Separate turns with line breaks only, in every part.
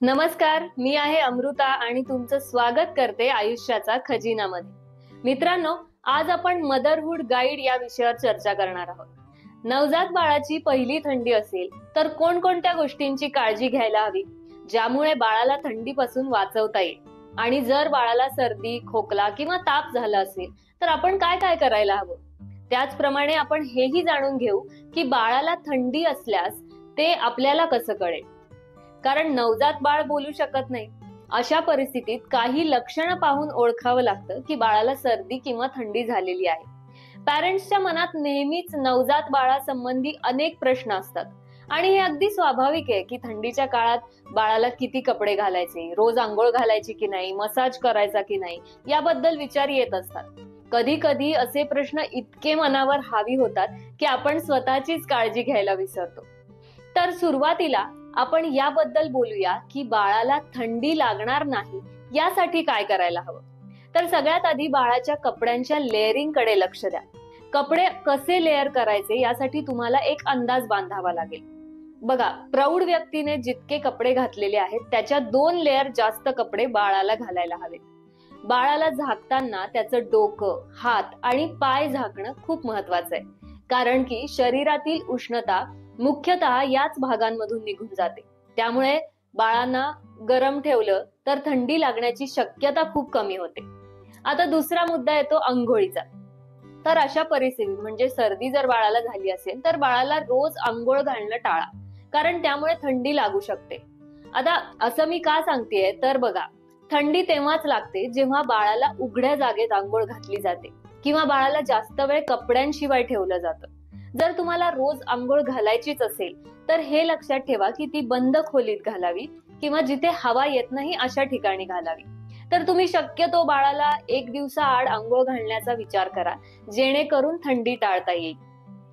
नमस्कार, मी आहे अमृता आणि तुमचं स्वागत करते आयुष्याचा खजिनामध्ये. मित्रांनो, आज आपण मदरहुड गाईड या विषयावर चर्चा करणार आहोत. नवजात बाळाची पहिली थंडी असेल तर कोणकोणत्या गोष्टींची काळजी घ्यायला हवी, ज्यामुळे बाळाला थंडीपासून वाचवता येईल. आणि जर बाळाला सर्दी, खोकला किंवा ताप झाला असेल तर आपण काय काय करायला हवं. त्याचप्रमाणे आपण हेही जाणून घेऊ की बाळाला थंडी असल्यास ते आपल्याला कसं कळेल. कारण नवजात बाळ बोलू शकत नाही. अशा परिस्थितीत काही लक्षणं पाहून ओळखावं लागतं की बाळाला सर्दी किंवा थंडी झालेली आहे. पॅरेंट्सच्या मनात नेहमीच नवजात बाळासंबंधी अनेक प्रश्न असतात आणि हे अगदी स्वाभाविक आहे की थंडीच्या काळात बाळाला किती कपडे घालायचे, रोज आंघोळ घालायची की नाही, मसाज करायचा की नाही, याबद्दल विचार येत असतात. कधी कधी असे प्रश्न इतके मनावर हावी होतात की आपण स्वतःचीच काळजी घ्यायला विसरतो. तर सुरुवातीला आपण याबद्दल बोलूया की बाळाला थंडी लागणार नाही यासाठी काय करायला हवं. तर सगळ्यात आधी बाळाच्या कपड्यांच्या लेअरिंग कडे लक्ष द्या. कपडे कसे लेअर करायचे यासाठी तुम्हाला एक अंदाज बांधावा लागेल. बघा, प्रौढ व्यक्तीने जितके कपडे घातलेले आहेत त्याच्या 2 लेअर जास्त कपडे बाळाला घालायला हवे. बाळाला झाकताना त्याचं डोकं, हात आणि पाय झाकणं खूप महत्वाचं आहे, कारण की शरीरातील उष्णता मुख्यतः याच भागांमधून निघून जाते. त्यामुळे बाळांना गरम ठेवलं तर थंडी लागण्याची शक्यता खूप कमी होते. आता दुसरा मुद्दा येतो अंघोळीचा. तर अशा परिस्थितीत म्हणजे सर्दी जर बाळाला झाली असेल तर बाळाला रोज अंघोळ घालणं टाळा, कारण त्यामुळे थंडी लागू शकते. आता असं मी का सांगतेय तर बघा, थंडी तेव्हाच लागते जेव्हा बाळाला उघड्या जागेत अंघोळ घातली जाते किंवा बाळाला जास्त वेळ कपड्यांशिवाय ठेवलं जातं. जर तुम्हाला रोज अंघोळ घालायचीच असेल तर हे लक्षात ठेवा की ती बंद खोलीत घालावी किंवा जिथे हवा येत नाही अशा ठिकाणी घालावी. तर तुम्ही शक्यतो बाळाला 1 दिवसाआड अंघोळ घालण्याचा विचार करा, जेणेकरून थंडी टाळता येईल.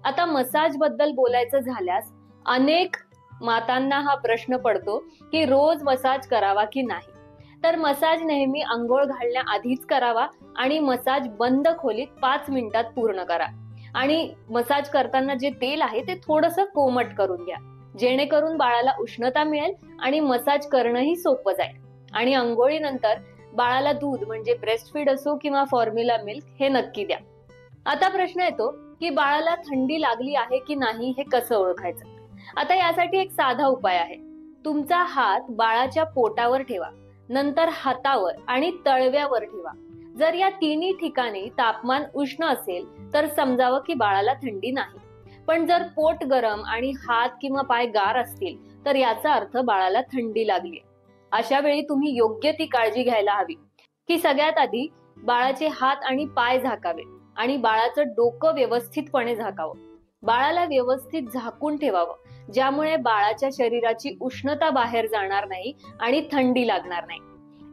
आता मसाज बद्दल बोलायचं झाल्यास अनेक मातांना हा प्रश्न पडतो की रोज मसाज करावा की नाही. तर मसाज नेहमी अंघोळ घालण्याआधीच करावा आणि मसाज बंद खोलीत 5 मिनिटात पूर्ण करा. आणि मसाज करताना जे तेल आहे ते थोडंसं कोमट करून घ्या, जेणेकरून बाळाला उष्णता मिळेल आणि मसाज करणंही सोपं जाईल. आणि अंघोळीनंतर बाळाला दूध म्हणजे ब्रेस्ट फीड असो किंवा फॉर्म्युला मिल्क हे नक्की द्या. आता प्रश्न येतो की बाळाला थंडी लागली आहे की नाही हे कसं ओळखायचं. आता यासाठी एक साधा उपाय आहे. तुमचा हात बाळाच्या पोटावर ठेवा, नंतर हातावर आणि तळव्यावर ठेवा. जर या तिन्ही ठिकाणी तापमान उष्ण असेल तर समजावं की बाळाला थंडी नाही. पण जर पोट गरम आणि हात किंवा पाय गार असतील तर याचा अर्थ बाळाला थंडी लागली. अशा वेळी तुम्ही योग्य ती काळजी घ्यायला हवी की सगळ्यात आधी बाळाचे हात आणि पाय झाकावे आणि बाळाचं डोकं व्यवस्थितपणे झाकावं. बाळाला व्यवस्थित झाकून ठेवावं, ज्यामुळे बाळाच्या शरीराची उष्णता बाहेर जाणार नाही आणि थंडी लागणार नाही.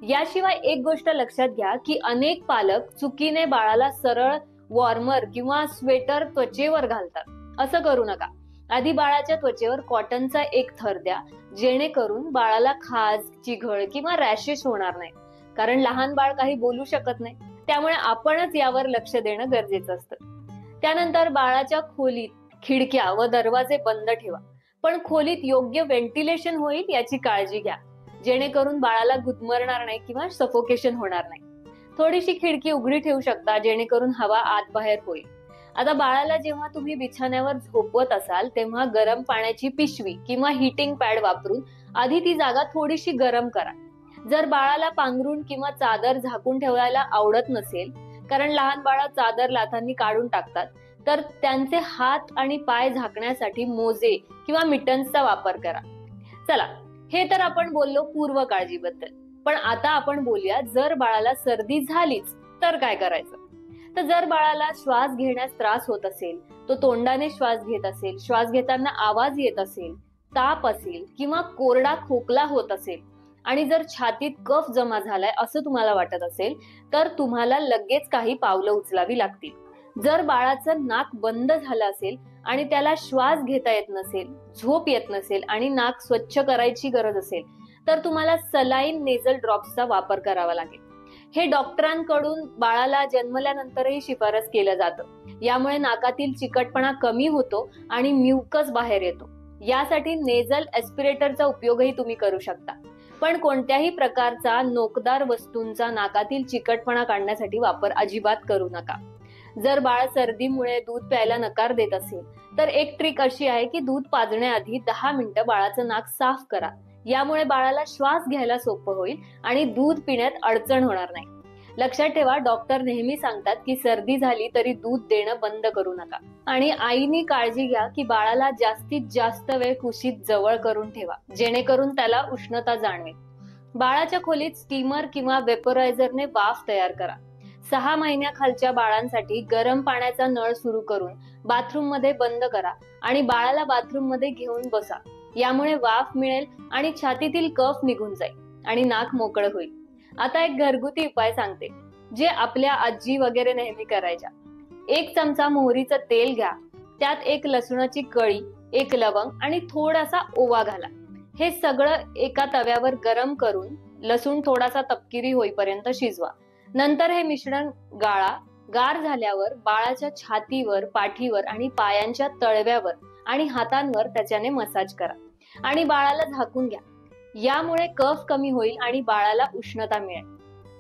याशिवाय एक गोष्ट लक्षात घ्या की अनेक पालक चुकीने बाळाला सरळ वॉर्मर किंवा स्वेटर त्वचेवर घालतात. असं करू नका. आधी बाळाच्या त्वचेवर कॉटनचा एक थर द्या, जेणेकरून बाळाला खाज, चिघळ किंवा रॅशेस होणार नाही. कारण लहान बाळ काही बोलू शकत नाही, त्यामुळे आपणच यावर लक्ष देणं गरजेचं असतं. त्यानंतर बाळाच्या खोलीत खिडक्या व दरवाजे बंद ठेवा, पण खोलीत योग्य व्हेंटिलेशन होईल याची काळजी घ्या, जेणेकरून बाळाला गुदमरणार नाही किंवा सफोकेशन होणार नाही. थोडीशी खिडकी उघडी ठेवू शकता, जेणेकरून हवा आत बाहेर होईल. आता बाळाला जेव्हा तुम्ही बिछाण्यावर झोपवत असाल तेव्हा गरम पाण्याची पिशवी किंवा हीटिंग पॅड वापरून आधी ती जागा थोडीशी गरम करा. जर बाळाला पांघरूण किंवा चादर झाकून ठेवायला आवडत नसेल, कारण लहान बाळा चादर लाथांनी काढून टाकतात, तर त्यांचे हात आणि पाय झाकण्यासाठी मोजे किंवा मिटन्सचा वापर करा. चला, हे तर आपण बोललो पूर्व काळजीबद्दल. पण आता आपण बोलूया जर बाळाला सर्दी झालीच तर काय करायचं. तर जर बाळाला श्वास घेण्यास त्रास होत असेल, तो तोंडाने श्वास घेत असेल, श्वास घेताना आवाज येत असेल, ताप असेल किंवा कोरडा खोकला होत असेल आणि जर छातीत कफ जमा झालाय असं तुम्हाला वाटत असेल तर तुम्हाला लगेच काही पावलं उचलावी लागतील. जर बाळाचं नाक बंद झालं असेल आणि त्याला श्वास घेता येत नसेल, झोप येत नसेल आणि नाक स्वच्छ करायची गरज असेल तर तुम्हाला सलाईन नेझल ड्रॉप्सचा वापर करावा लागेल. हे डॉक्टरांकडून बाळाला जन्मल्यानंतरही शिफारस केलं जातं. यामुळे नाकातील चिकटपणा कमी होतो आणि म्युकस बाहेर येतो. यासाठी नेझल एस्पिरेटरचा उपयोगही तुम्ही करू शकता. पण कोणत्याही प्रकारचा नोकदार वस्तूंचा नाकातील चिकटपणा काढण्यासाठी वापर अजिबात करू नका. जर बाळ सर्दीमुळे दूध प्यायला नकार देत असेल तर एक ट्रिक अशी आहे की दूध पाजण्याआधी 10 मिनिटं बाळाचं नाक साफ करा. यामुळे बाळाला श्वास घ्यायला सोपं होईल आणि दूध पिण्यात अडचण होणार नाही. लक्षात ठेवा, डॉक्टर नेहमी सांगतात की सर्दी झाली तरी दूध देणं बंद करू नका. आणि आईनी काळजी घ्या की बाळाला जास्तीत जास्त वेळ कुशीत जवळ करून ठेवा, जेणेकरून त्याला उष्णता जाणवेल. बाळाच्या खोलीत स्टीमर किंवा वेपोरायझरने वाफ तयार करा. 6 महिन्याखालच्या बाळांसाठी गरम पाण्याचा नळ सुरू करून बाथरूम मध्ये बंद करा आणि बाळाला बाथरूम मध्ये घेऊन बसा. यामुळे वाफ मिळेल आणि छातीतील कफ निघून जाईल आणि नाक मोकळं होईल. आता एक घरगुती उपाय सांगते, जे आपल्या आजी वगैरे नेहमी करायच्या. 1 चमचा मोहरीचं तेल घ्या, त्यात 1 लसूणाची कळी, 1 लवंग आणि थोडासा ओवा घाला. हे सगळं एका तव्यावर गरम करून लसूण थोडासा तपकिरी होईपर्यंत शिजवा. नंतर हे मिश्रण गाळा. गार झाल्यावर बाळाच्या छातीवर, पाठीवर आणि पायांच्या तळव्यावर आणि हातांवर त्याच्याने मसाज करा आणि बाळाला झाकून घ्या. यामुळे कफ कमी होईल आणि बाळाला उष्णता मिळेल.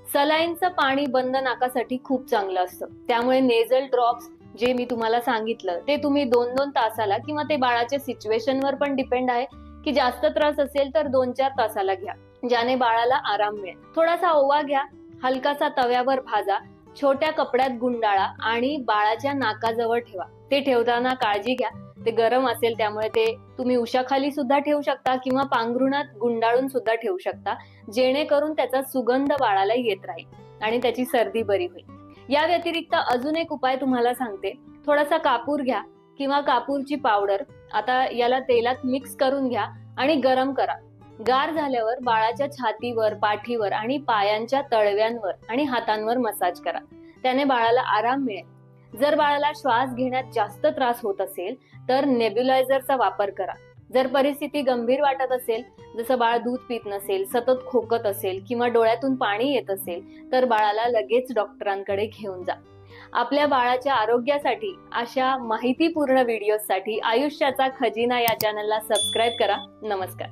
सलाईनचं पाणी बंद नाकासाठी खूप चांगलं असतं. त्यामुळे नेझल ड्रॉप्स जे मी तुम्हाला सांगितलं ते तुम्ही 2-2 तासाला किंवा ते बाळाच्या सिच्युएशनवर पण डिपेंड आहे की जास्त त्रास असेल तर 2-4 तासाला घ्या, ज्याने बाळाला आराम मिळेल. थोडासा ओवा घ्या, हलकासा तव्यावर भाजा, छोट्या कपड्यात गुंडाळा आणि बाळाच्या नाकाजवळ ठेवा. ते ठेवताना काळजी घ्या, ते गरम असेल, त्यामुळे ते तुम्ही उशाखाली सुद्धा ठेवू शकता किंवा पांघरुणात गुंडाळून सुद्धा ठेवू शकता, जेणेकरून त्याचा सुगंध बाळाला येत राहील आणि त्याची सर्दी बरी होईल. या व्यतिरिक्त अजून एक उपाय तुम्हाला सांगते. थोडासा कापूर घ्या किंवा कापूरची पावडर. आता याला तेलात मिक्स करून घ्या आणि गरम करा. गार झाल्यावर बाळाच्या छातीवर, पाठीवर आणि पायांच्या तळव्यांवर आणि हातांवर मसाज करा. त्याने बाळाला आराम मिळेल. जर बाळाला श्वास घेण्यात जास्त त्रास होत असेल तर नेब्युलायझरचा वापर करा. जर परिस्थिती गंभीर वाटत असेल, जसं बाळ दूध पित नसेल, सतत खोकत असेल किंवा डोळ्यातून पाणी येत असेल, तर बाळाला लगेच डॉक्टरांकडे घेऊन जा. आपल्या बाळाच्या आरोग्यासाठी अशा माहितीपूर्ण व्हिडिओसाठी आयुष्याचा खजिना या चॅनलला सबस्क्राईब करा. नमस्कार.